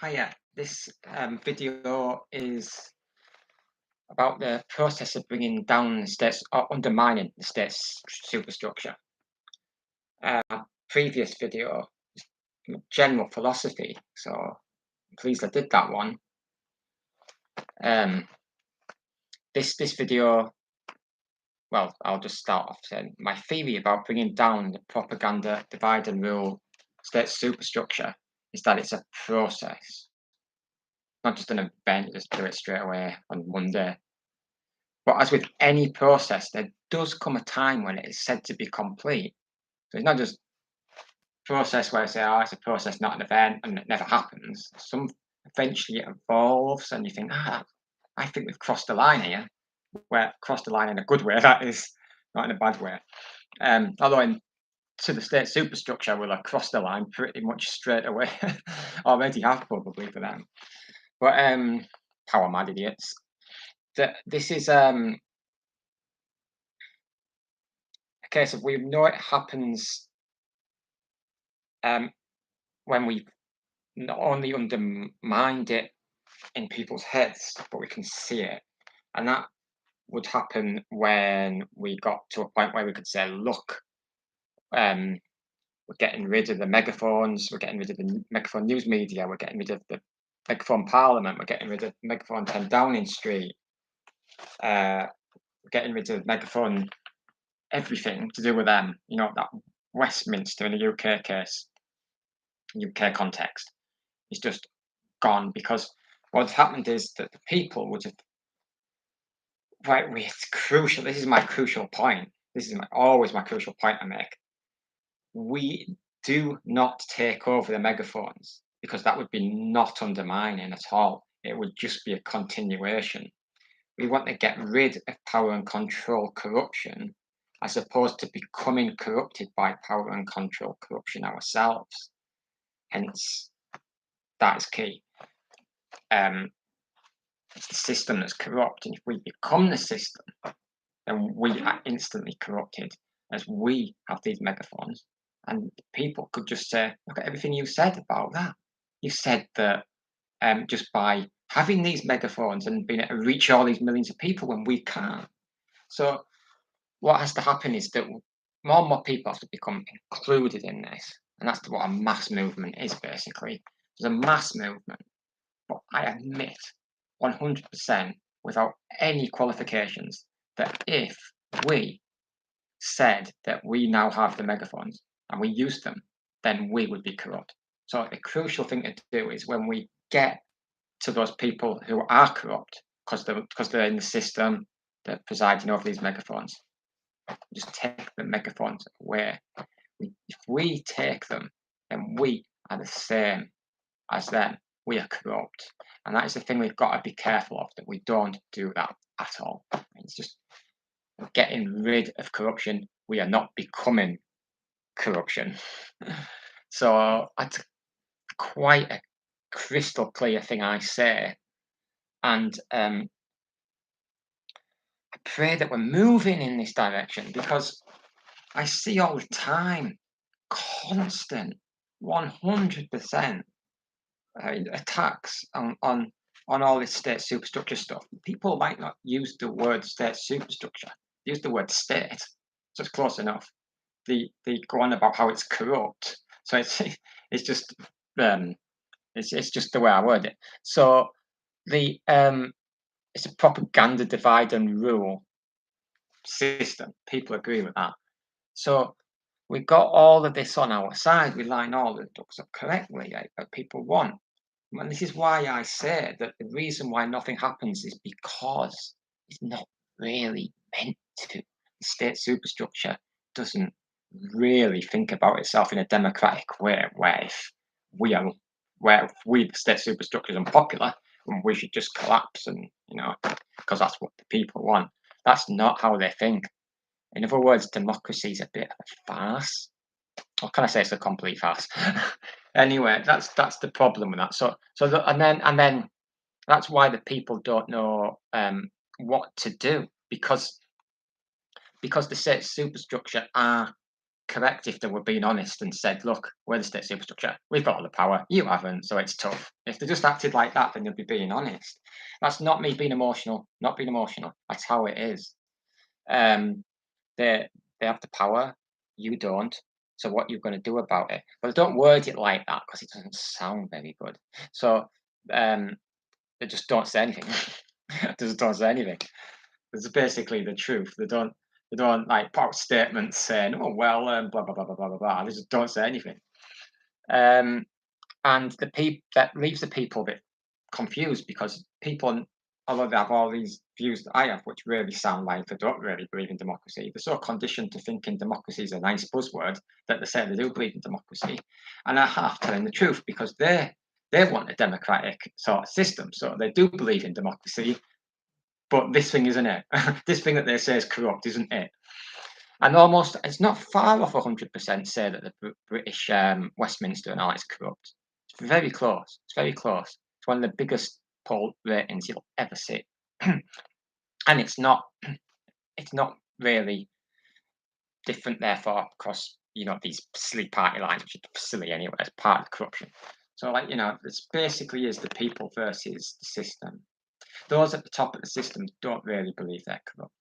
Hiya, this video is about the process of bringing down the state's or undermining the state's superstructure. Previous video, general philosophy. So I'm pleased I did that one. Um, this video, well, I'll just start off saying my theory about bringing down the propaganda divide and rule state superstructure is that it's a process, not just an event. You just do it straight away on Monday. But as with any process, there does come a time when it is said to be complete. So it's not just process where I say, oh, it's a process, not an event, and it never happens. Some eventually it evolves, and you think, I think we've crossed the line here. Where crossed the line in a good way, that is, not in a bad way. Although to the state superstructure will have crossed the line pretty much straight away. Already have probably for them. But power mad idiots. This is a case of we know it happens when we not only undermined it in people's heads, but we can see it. And that would happen when we got to a point where we could say, look, we're getting rid of the megaphones, we're getting rid of the megaphone news media, we're getting rid of the megaphone parliament, we're getting rid of megaphone 10 Downing Street, we're getting rid of megaphone everything to do with them, that Westminster in the UK case, UK context, is just gone because what's happened is that the people would have it's crucial. This is my crucial point. This is always my crucial point I make. We do not take over the megaphones because that would be not undermining at all. It would just be a continuation. We want to get rid of power and control corruption as opposed to becoming corrupted by power and control corruption ourselves. Hence, that is key. It's the system that's corrupt, and if we become the system, then we are instantly corrupted as we have these megaphones. And people could just say, look at everything you said about that. You said that just by having these megaphones and being able to reach all these millions of people when we can't. So what has to happen is that more and more people have to become included in this. And that's what a mass movement is basically. There's a mass movement. But I admit 100% without any qualifications that if we said that we now have the megaphones and we use them, then we would be corrupt. So the crucial thing to do is when we get to those people who are corrupt because they're in the system, they're presiding over these megaphones, just take the megaphones away. If we take them, then we are the same as them. We are corrupt. And that is the thing we've got to be careful of, that we don't do that at all. It's just getting rid of corruption. We are not becoming corruption. So that's quite a crystal clear thing I say. And I pray that we're moving in this direction because I see all the time, constant, 100% attacks on all this state superstructure stuff. People might not use the word state superstructure, use the word state, so it's close enough. They go on about how it's corrupt, so it's just it's just the way I word it. So the it's a propaganda divide and rule system. People agree with that. So we've got all of this on our side. We line all the ducks up correctly, that people want. And this is why I say that the reason why nothing happens is because it's not really meant to. The state superstructure doesn't really think about itself in a democratic way, where if we are, where if we, the state superstructure, is unpopular, and we should just collapse, and because that's what the people want. That's not how they think. In other words, democracy is a bit of a farce. Or can I say it's a complete farce? Anyway, that's the problem with that. And then that's why the people don't know what to do because the state superstructure are correct if they were being honest and said, "Look, we're the state superstructure. We've got all the power. You haven't, so it's tough." If they just acted like that, then they'd be being honest. That's not me being emotional. Not being emotional. That's how it is. Um, they they have the power. You don't. So what you're going to do about it? But don't word it like that because it doesn't sound very good. So um, they just don't say anything. Just don't say anything. It's basically the truth. They don't like put out statements saying, "Oh well, blah blah blah blah blah blah blah." They just don't say anything. Um, and the people that leaves the people a bit confused because people, although they have all these views that I have, which really sound like they don't really believe in democracy, they're so conditioned to thinking democracy is a nice buzzword that they say they do believe in democracy, and are half telling the truth because they want a democratic sort of system, so they do believe in democracy. But this thing isn't it. This thing that they say is corrupt, isn't it? And almost, it's not far off 100% say that the British Westminster and all is corrupt. It's very close. It's very close. It's one of the biggest poll ratings you'll ever see, and it's not. It's not really different, therefore, because these silly party lines, which are silly anyway, as part of the corruption. So, like it's basically is the people versus the system. Those at the top of the system don't really believe they're corrupt.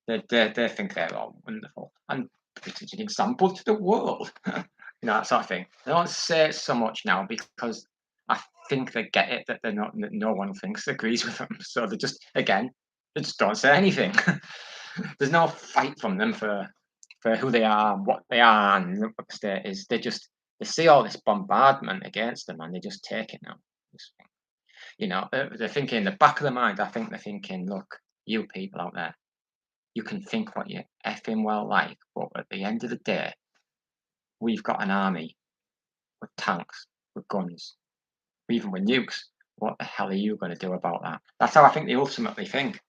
They think they're all wonderful and it's an example to the world, that sort of thing. They don't say it so much now because I think they get it that they're not that no one thinks agrees with them. So they just don't say anything. There's no fight from them for who they are, what they are, and what the state is. They see all this bombardment against them and they just take it now. They're thinking in the back of their mind. I think they're thinking, look, you people out there, you can think what you effing well like, but at the end of the day, we've got an army with tanks, with guns, even with nukes. What the hell are you going to do about that? That's how I think they ultimately think.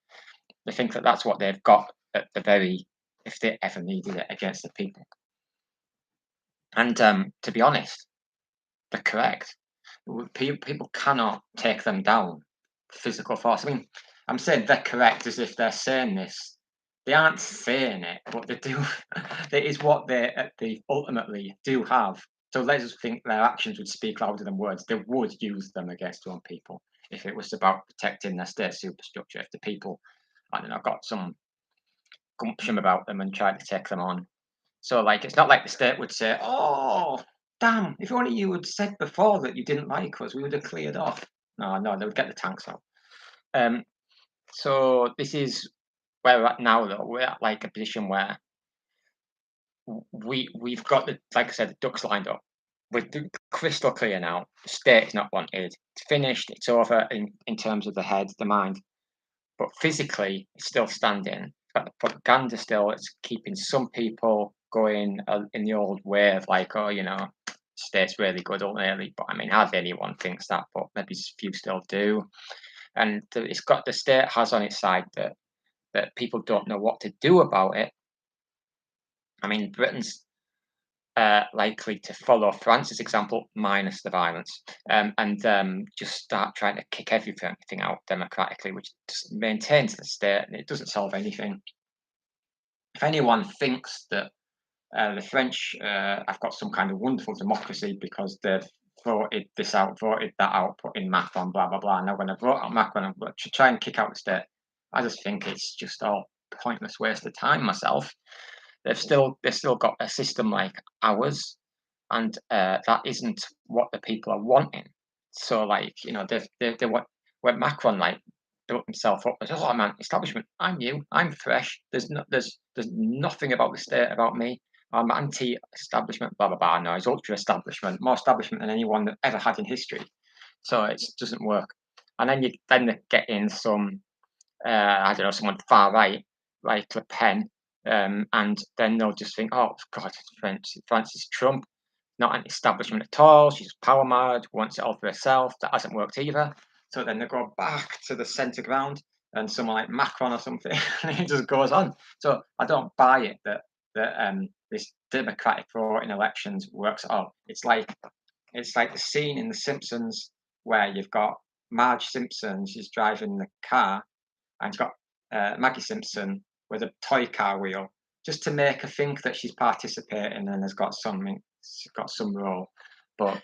They think that that's what they've got at the very, if they ever needed it, against the people. And to be honest, they're correct. People cannot take them down. Physical force. I mean, I'm saying they're correct as if they're saying this. They aren't saying it, but they do. It is what they ultimately do have. So let's just think their actions would speak louder than words. They would use them against their own people if it was about protecting their state superstructure. If the people, I don't know, got some gumption about them and tried to take them on. So, like, it's not like the state would say, "Oh, damn! If only you had said before that you didn't like us, we would have cleared off." No, no, they would get the tanks out. Um, so this is where we're at now, though. We're at like a position where we've got like I said, the ducks lined up. We're crystal clear now. The state is not wanted. It's finished. It's over in terms of the head, the mind, but physically, it's still standing. It's got the propaganda still. It's keeping some people going in the old way of like, oh, state's really good, ultimately. But I mean, hardly anyone thinks that, but maybe a few still do. And it's got the state has on its side that people don't know what to do about it. I mean, Britain's likely to follow France's example, minus the violence, and just start trying to kick everything out democratically, which just maintains the state and it doesn't solve anything. If anyone thinks that the French have got some kind of wonderful democracy because they've voted this out, voted that out, put in Macron, blah blah blah. Now, when I vote out Macron and try and kick out the state, I just think it's just all pointless waste of time. Myself, they've still got a system like ours, and that isn't what the people are wanting. So, like they want when Macron like built himself up as oh man, establishment. I'm new. I'm fresh. There's nothing about the state about me. I'm anti-establishment. Blah blah blah. No, he's ultra-establishment, more establishment than anyone that ever had in history. So it doesn't work. And then they get in some I don't know someone far right like Le Pen, and then they'll just think, oh God, Francis Trump, not an establishment at all. She's power mad, wants it all for herself. That hasn't worked either. So then they go back to the centre ground and someone like Macron or something, and it just goes on. So I don't buy it that this democratic vote in elections works at all. It's like the scene in The Simpsons where you've got Marge Simpson. She's driving the car, and you've got Maggie Simpson with a toy car wheel, just to make her think that she's participating and has got some role, but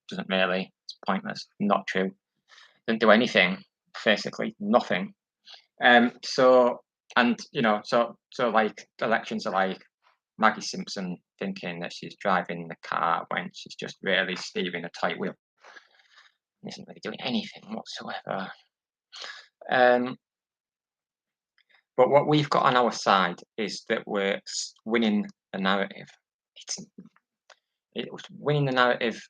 doesn't really. It's pointless. Not true. Didn't do anything. Basically, nothing. So and so like elections are like Maggie Simpson thinking that she's driving the car when she's just really steering a tight wheel. Isn't really doing anything whatsoever. Um, but what we've got on our side is that we're winning the narrative. It's it was winning the narrative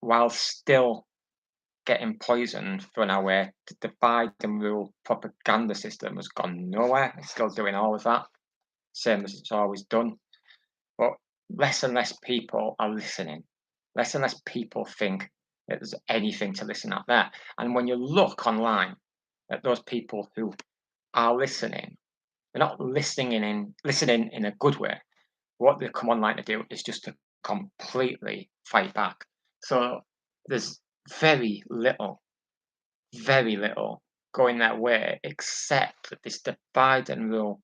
while still getting poisoned thrown our way. The divide and rule propaganda system has gone nowhere. It's still doing all of that, same as it's always done. But less and less people are listening. Less and less people think that there's anything to listen out there. And when you look online at those people who are listening, they're not listening in a good way. What they come online to do is just to completely fight back. So there's very little, very little going their way, except that this divide and rule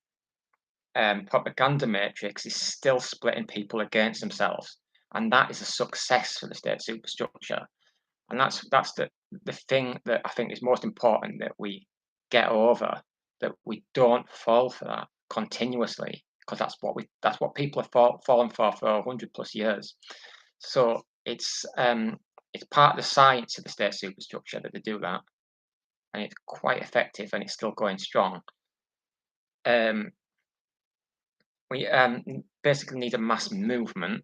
propaganda matrix is still splitting people against themselves, and that is a success for the state superstructure. And that's the thing that I think is most important that we get over, that we don't fall for that continuously, because that's what people have fallen for 100 plus years. So it's part of the science of the state superstructure that they do that, and it's quite effective, and it's still going strong. Um, we basically need a mass movement.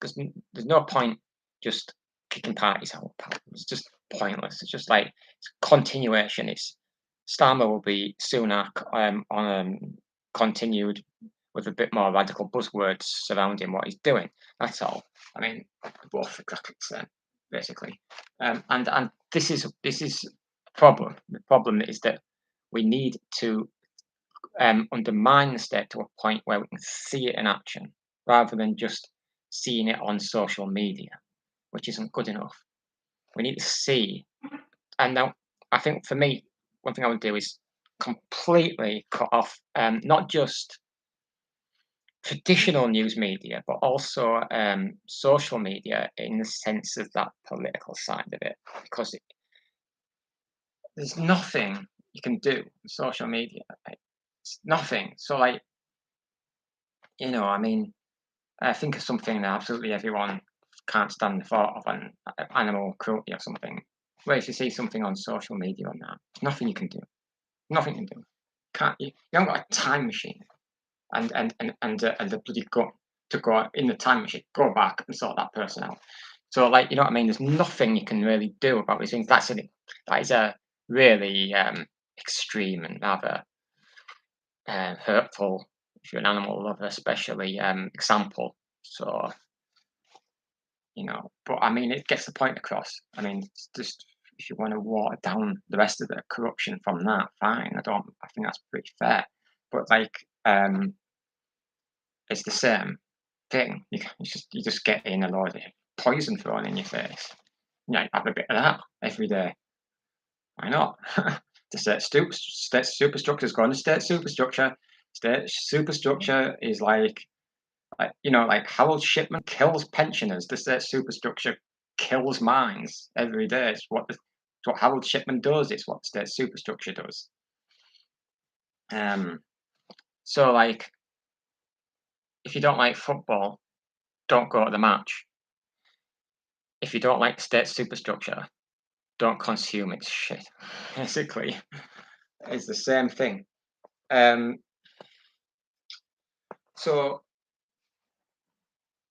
There's no point just kicking parties out. It's just pointless. It's just like it's continuation. It's Starmer will be Sunak continued with a bit more radical buzzwords surrounding what he's doing. That's all. I mean, both exactly the same, basically. And this is a problem. The problem is that we need to undermine the state to a point where we can see it in action rather than just seeing it on social media, which isn't good enough. We need to see. And now, I think for me, one thing I would do is completely cut off not just traditional news media, but also social media in the sense of that political side of it, because there's nothing you can do with social media. It's nothing. So, like, I mean, think of something that absolutely everyone can't stand the thought of, an animal cruelty or something. Where if you see something on social media on that, there's nothing you can do. Nothing you can do. Can't you? You haven't got a time machine and the bloody gut to go in the time machine, go back and sort that person out. So, like, you know what I mean? There's nothing you can really do about these things. That is a really extreme and rather hurtful, if you're an animal lover, especially example. So, but I mean, it gets the point across. I mean, it's just if you want to water down the rest of the corruption from that, fine. I think that's pretty fair. But like, it's the same thing. You just get in a load of poison thrown in your face. Yeah, have a bit of that every day. Why not? The state superstructure is going to state superstructure. State superstructure is like Harold Shipman kills pensioners. The state superstructure kills minds every day. It's what Harold Shipman does. It's what state superstructure does. So like, if you don't like football, don't go to the match. If you don't like state superstructure, don't consume its shit. Basically, it's the same thing. So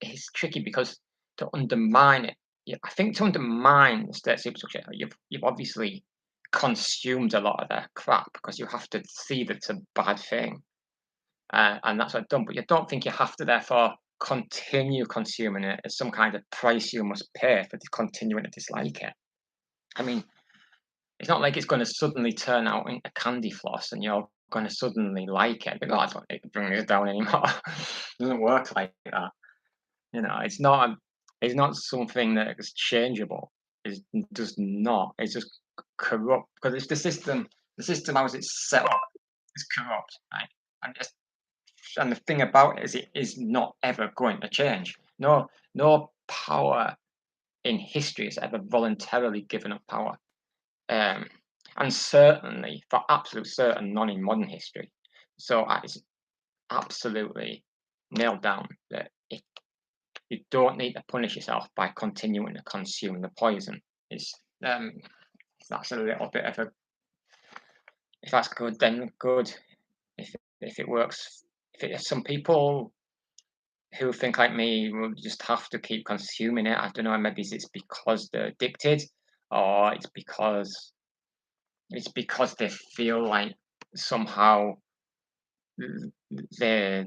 it's tricky because to undermine it, I think to undermine the state superstructure, you've obviously consumed a lot of their crap because you have to see that it's a bad thing, and that's what I've done. But you don't think you have to therefore continue consuming it as some kind of price you must pay for continuing to dislike it. I mean, it's not like it's going to suddenly turn out into candy floss and you're going to suddenly like it. But I don't need to bring this down anymore. It doesn't work like that. It's not something that is changeable. It's just not. It's just corrupt because it's the system. The system as it's set up is corrupt, right? And and the thing about it is not ever going to change. No power in history has ever voluntarily given up power. Um, and certainly, for absolute certain, none in modern history. So it's absolutely nailed down that if you don't need to punish yourself by continuing to consume the poison. It's um, that's a little bit of a if that's good, then good. If it works, some people who think like me will just have to keep consuming it. I don't know. Maybe it's because they're addicted, or it's because they feel like somehow they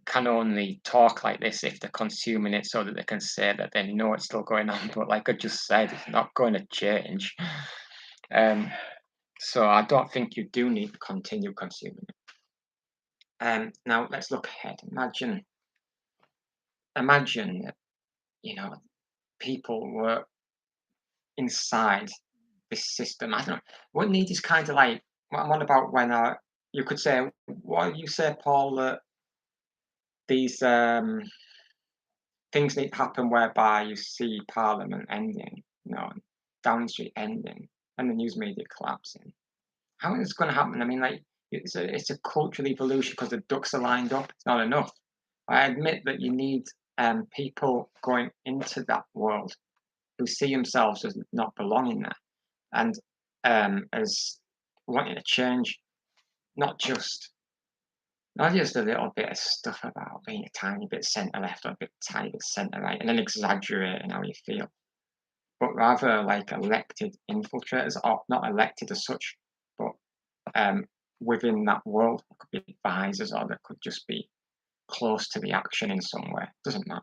can only talk like this if they're consuming it so that they can say that they know it's still going on. But like I just said, it's not going to change. Um, so I don't think you do need to continue consuming it. Now let's look ahead. Imagine that, people were inside this system. I don't know. What need is kind of like what I'm on about when you could say, what you say, Paul, that these things need to happen whereby you see Parliament ending, Downing Street ending, and the news media collapsing. How is this going to happen? I mean, like, it's a cultural evolution because the ducks are lined up. It's not enough. I admit that you need people going into that world who see themselves as not belonging there and as wanting to change, not just not just a little bit of stuff about being a tiny bit centre left or a bit tiny bit centre right, and then exaggerating how you feel, but rather like elected infiltrators, or not elected as such, but um, within that world, it could be advisors or they could just be close to the action in some way. Doesn't matter.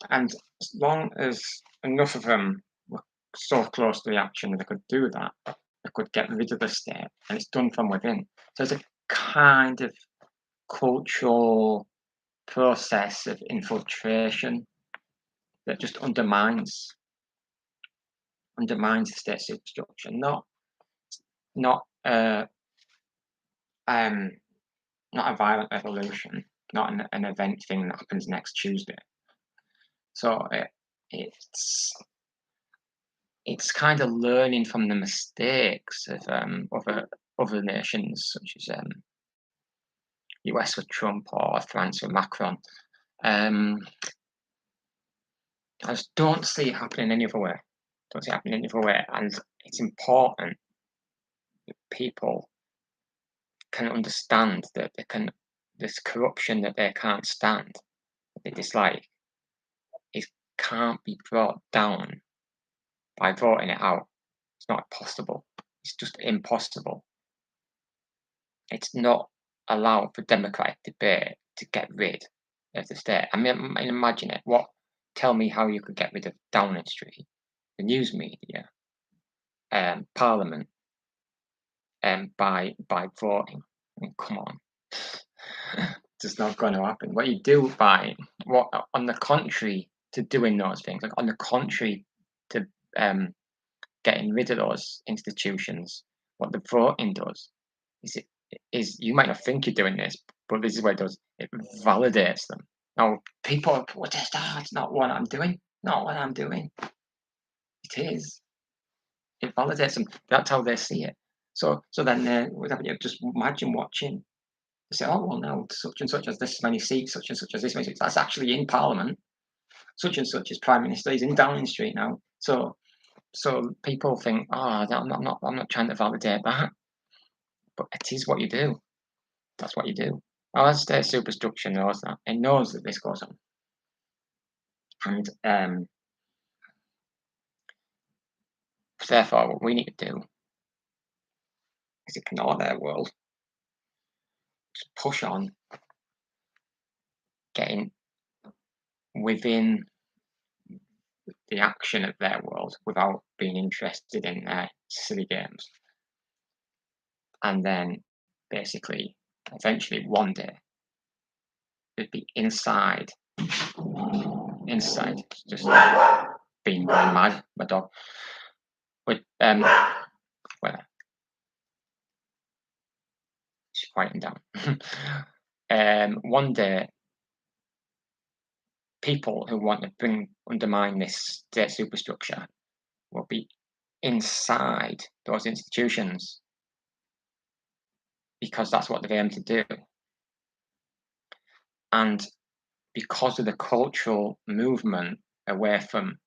And as long as enough of them were so close to the action that they could do that, they could get rid of the state, and it's done from within. So it's a kind of cultural process of infiltration that just undermines the state superstructure. Not um not a violent revolution, not an event thing that happens next Tuesday. So it's kind of learning from the mistakes of other nations such as US with Trump or France with Macron. I just don't see it happening any other way. Don't see it happening any other way, and it's important that people can understand that this corruption that they can't stand, that they dislike, it can't be brought down by voting it out. It's not possible. It's just impossible. It's not allowed for democratic debate to get rid of the state. I mean, imagine it. Tell me how you could get rid of Downing Street, the news media, Parliament, by voting. I mean, come on. It's not going to happen. What you do on the contrary to doing those things, like on the contrary to getting rid of those institutions, what the voting does is you might not think you're doing this, but this is what it does. It validates them. Now people protest, it's not what I'm doing. Not what I'm doing. It is. It validates them. That's how they see it. So then just imagine watching. They say, oh well, now such and such has this many seats, such and such has this many seats. That's actually in Parliament. Such and such is Prime Minister. He's in Downing Street now. So people think, I'm not trying to validate that, but it is what you do. That's what you do. Our state superstructure knows that. It knows that this goes on, and therefore, what we need to do is ignore their world, just push on, getting within the action of their world without being interested in their silly games, and then basically, eventually, one day, it'd be inside, just being going mad, my dog, with well, she's quieting down. one day people who want to undermine this state superstructure will be inside those institutions because that's what they've aimed to do. And because of the cultural movement away from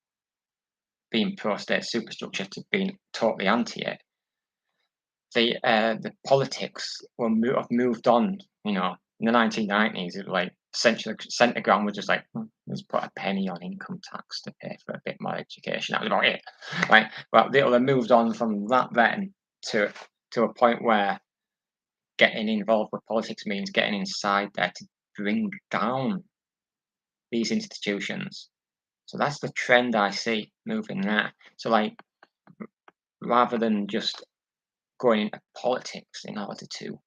being pro-state superstructure to being totally anti it, the politics have moved on. You know, in the 1990s, it was like centre ground was just like, let's put a penny on income tax to pay for a bit more education. That was about it. Right, but they moved on from that then to a point where getting involved with politics means getting inside there to bring down these institutions. So that's the trend I see moving there. So like, rather than just going into politics in order to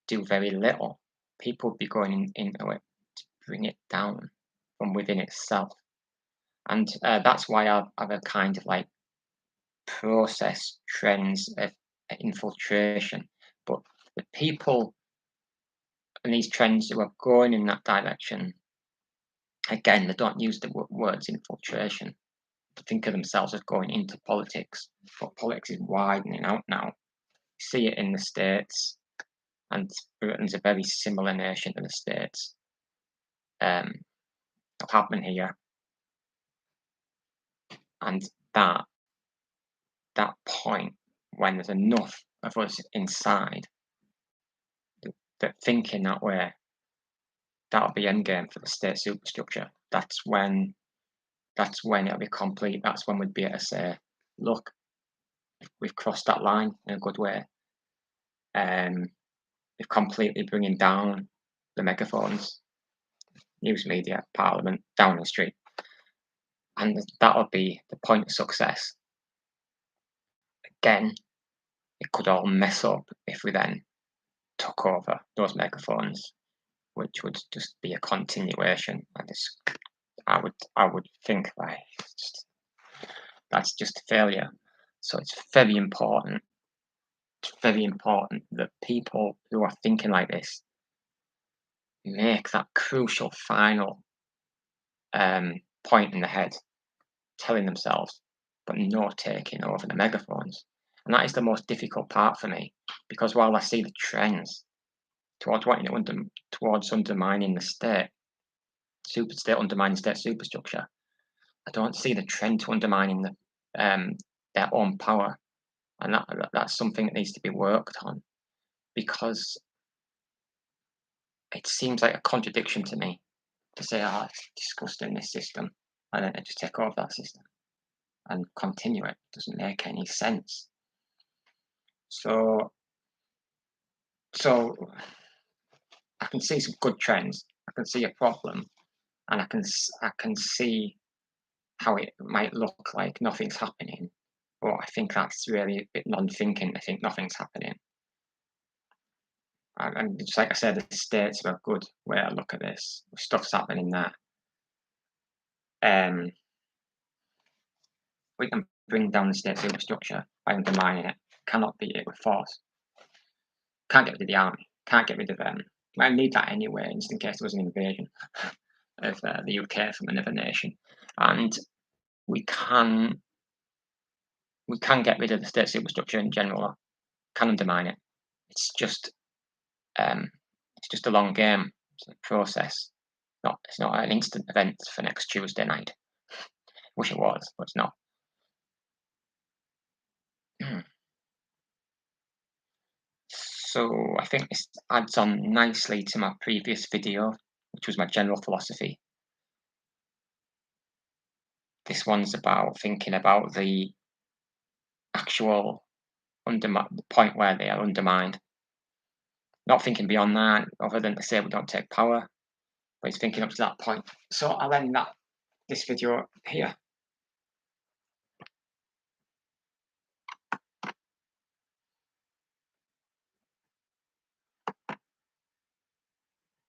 do very little, people would be going into it to bring it down from within itself. And that's why I've a kind of like process trends of infiltration. But the people and these trends who are going in that direction, again, they don't use the words infiltration. They think of themselves as going into politics, but politics is widening out now. You see it in the States, and Britain's a very similar nation to the States. It'll happen here, and that point when there's enough of us inside that thinking that way, that'll be endgame for the state superstructure. That's when it'll be complete. That's when we'd be able to say, look, we've crossed that line in a good way. We've completely bringing down the megaphones, news media, parliament, down the street. And that'll be the point of success. Again, it could all mess up if we then took over those megaphones, which would just be a continuation. I would think like that's just a failure. So it's very important. It's very important that people who are thinking like this make that crucial final point in the head, telling themselves, but not taking over the megaphones. And that is the most difficult part for me, because while I see the trends towards wanting to towards undermining the undermining state superstructure, I don't see the trend to undermining their own power, and that's something that needs to be worked on, because it seems like a contradiction to me to say, "Oh, it's disgusting this system," and then to just take over that system and continue it. Doesn't make any sense. So, so I can see some good trends. I can see a problem, and I can see how it might look like nothing's happening. But I think that's really a bit non-thinking to think nothing's happening. And just like I said, the states are a good way to look at this. Stuff's happening there. We can bring down the state superstructure by undermining it. Cannot beat it with force. Can't get rid of the army. Can't get rid of them. I need that anyway, just in case there was an invasion of the UK from another nation. And we can get rid of the state superstructure in general. Can undermine it. It's just a long game. It's a process. It's not an instant event for next Tuesday night. Wish it was, but it's not. So I think this adds on nicely to my previous video, which was my general philosophy. This one's about thinking about the actual point where they are undermined. Not thinking beyond that, other than to say we don't take power, but it's thinking up to that point. So I'll end this video here.